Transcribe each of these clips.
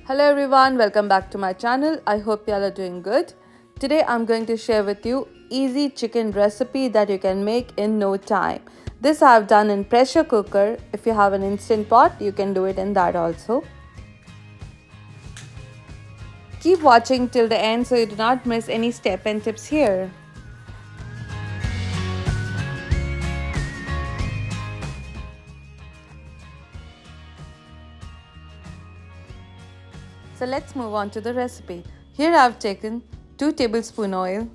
Hello everyone, welcome back to my channel. I hope y'all are doing good. Today I'm going to share with you easy chicken recipe that you can make in no time. This I have done in pressure cooker. If you have an instant pot, you can do it in that also. Keep watching till the end so you do not miss any step and tips here. So let's move on to the recipe. Here I have taken 2 tablespoon oil,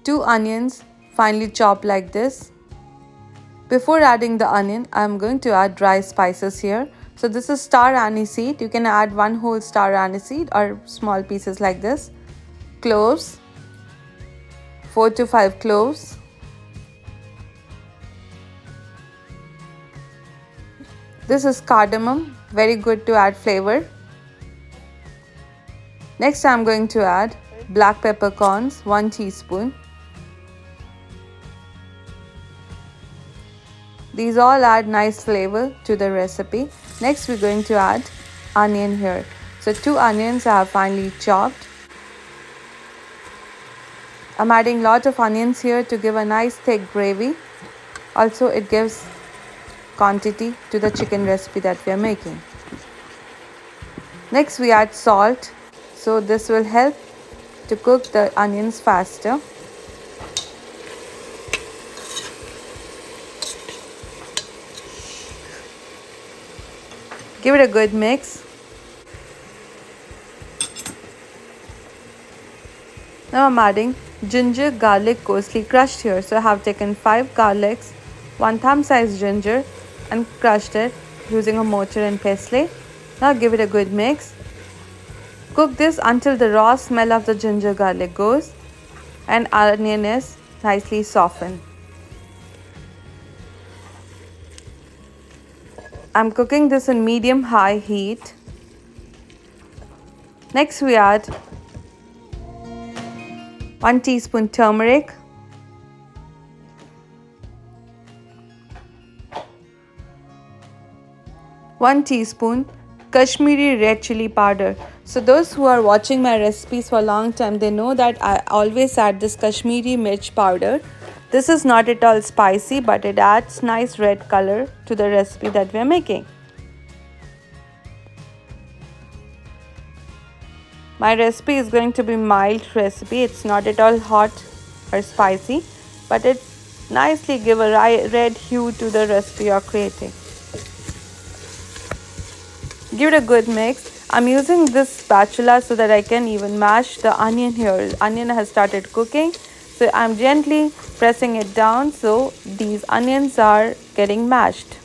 2 onions finely chopped like this. Before adding the onion, I am going to add dry spices here. So this is star anise seed. You can add one whole star anise seed or small pieces like this. Cloves, 4 to 5 cloves. This is cardamom, very good to add flavor. Next I am going to add black peppercorns, 1 teaspoon. These all add nice flavor to the recipe. Next we're going to add onion here. So 2 onions I have finely chopped. I'm adding lot of onions here to give a nice thick gravy. Also it gives quantity to the chicken recipe that we are making. Next we add salt. So this will help to cook the onions faster. Give it a good mix. Now I'm adding ginger garlic coarsely crushed here. So I have taken 5 garlics, 1 thumb size ginger and crushed it using a mortar and pestle. Now give it a good mix. Cook this until the raw smell of the ginger garlic goes and onion is nicely softened. I'm cooking this in medium-high heat. Next we add 1 teaspoon turmeric, 1 teaspoon Kashmiri red chili powder. So those who are watching my recipes for a long time, they know that I always add this Kashmiri mirch powder. This is not at all spicy, but it adds nice red color to the recipe that we are making. My recipe is going to be mild recipe. It's not at all hot or spicy, but it nicely give a red hue to the recipe you're creating. Give it a good mix. I'm using this spatula so that I can even mash the onion here. Onion has started cooking, so I'm gently pressing it down so these onions are getting mashed.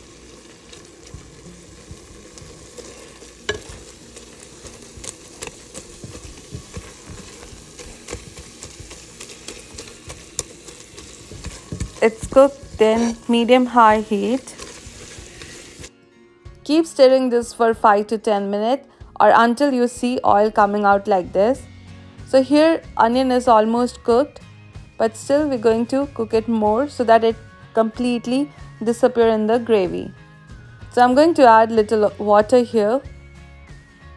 It's cooked in medium-high heat. Keep stirring this for 5 to 10 minutes or until you see oil coming out like this. So here onion is almost cooked, but still we're going to cook it more so that it completely disappear in the gravy. So I'm going to add little water here.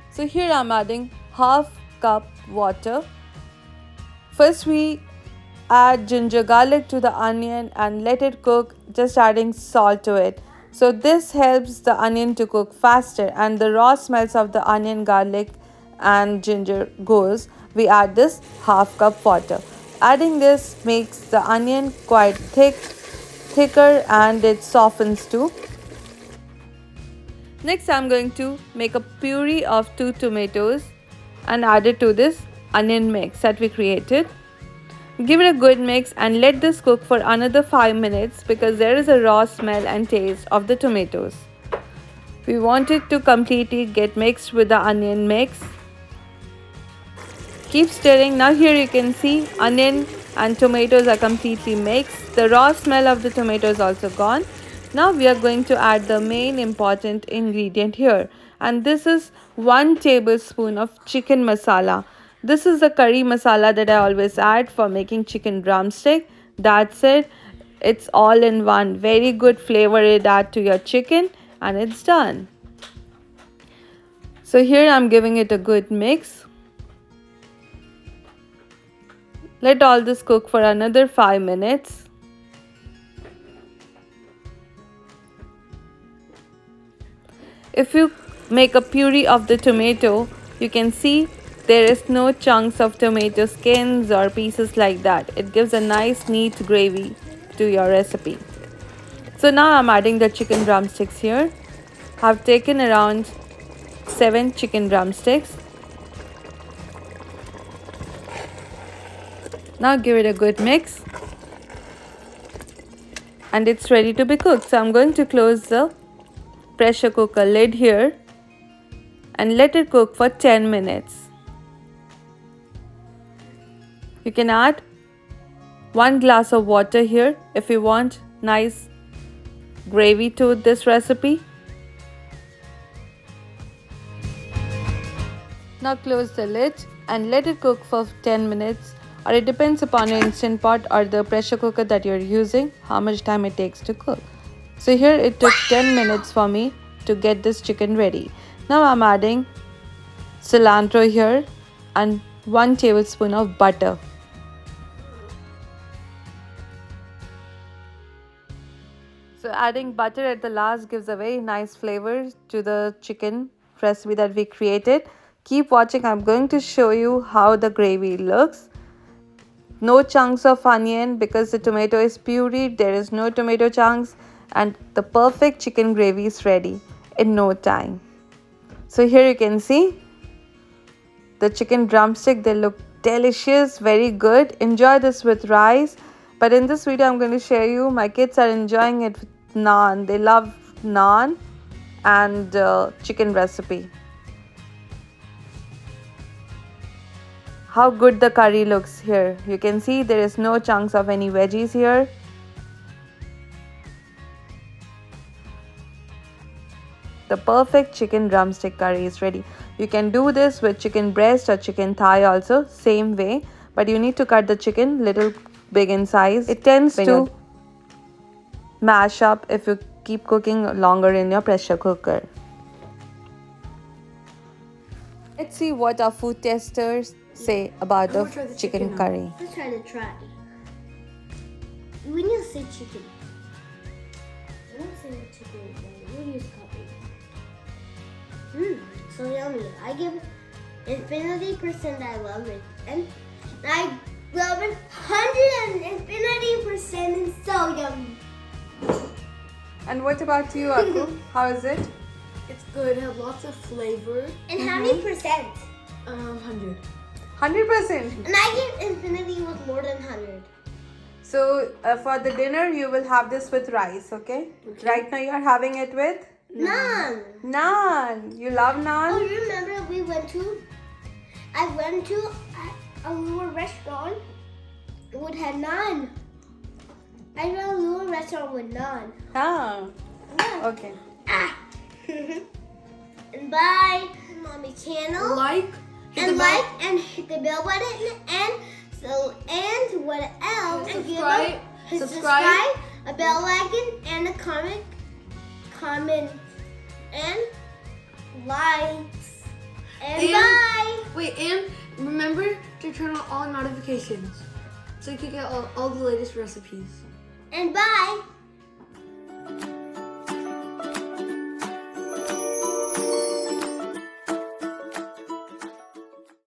So here I'm adding half cup water. First we add ginger garlic to the onion and let it cook, just adding salt to it. So this helps the onion to cook faster and the raw smells of the onion, garlic and ginger goes. We add this half cup water. Adding this makes the onion quite thicker and it softens too. Next I'm going to make a puree of 2 tomatoes and add it to this onion mix that we created. Give it a good mix and let this cook for another 5 minutes because there is a raw smell and taste of the tomatoes. We want it to completely get mixed with the onion mix. Keep stirring. Now here you can see onion and tomatoes are completely mixed. The raw smell of the tomato is also gone. Now we are going to add the main important ingredient here, and this is 1 tablespoon of chicken masala. This is the curry masala that I always add for making chicken drumstick. That's it. It's all in one. Very good flavor it add to your chicken and it's done. So here I'm giving it a good mix. Let all this cook for another 5 minutes. If you make a puree of the tomato, you can see there is no chunks of tomato skins or pieces like that. It gives a nice neat gravy to your recipe. So now I'm adding the chicken drumsticks here. I've taken around 7 chicken drumsticks. Now give it a good mix. And it's ready to be cooked. So I'm going to close the pressure cooker lid here and let it cook for 10 minutes. You can add 1 glass of water here if you want nice gravy to this recipe. Now close the lid and let it cook for 10 minutes, or it depends upon your instant pot or the pressure cooker that you're using, how much time it takes to cook. So here it took 10 minutes for me to get this chicken ready. Now I'm adding cilantro here and 1 tablespoon of butter. So adding butter at the last gives a very nice flavor to the chicken recipe that we created. Keep watching. I'm going to show you how the gravy looks. No chunks of onion because the tomato is pureed. There is no tomato chunks, and the perfect chicken gravy is ready in no time. So here you can see the chicken drumstick. They look delicious, very good. Enjoy this with rice. But in this video, I'm going to share you, my kids are enjoying it with naan. They love naan and chicken recipe. How good the curry looks here. You can see there is no chunks of any veggies here. The perfect chicken drumstick curry is ready. You can do this with chicken breast or chicken thigh also, same way. But you need to cut the chicken little big in size. It tends to mash up if you keep cooking longer in your pressure cooker. Let's see what our food testers say about the chicken curry. Let's try the try. We need to say chicken. I don't say what chicken is. We'll use coffee. So yummy. I give infinity % I love it. And I love it 100% it's so yummy. And what about you, Aku? How is it? It's good. It has lots of flavor. And how many percent? 100. 100%. And I give infinity with more than 100. So for the dinner, you will have this with rice, okay? Right now you are having it with? Naan. Naan. You love naan? Oh, you remember I went to a little restaurant with had naan. I went to a little restaurant with naan. Ah. Yeah. Okay. And bye, Mommy channel. Like and hit the bell button and what else? Subscribe, a bell icon, and a comment and likes and bye. Wait, and remember to turn on all notifications so you can get all the latest recipes. And bye.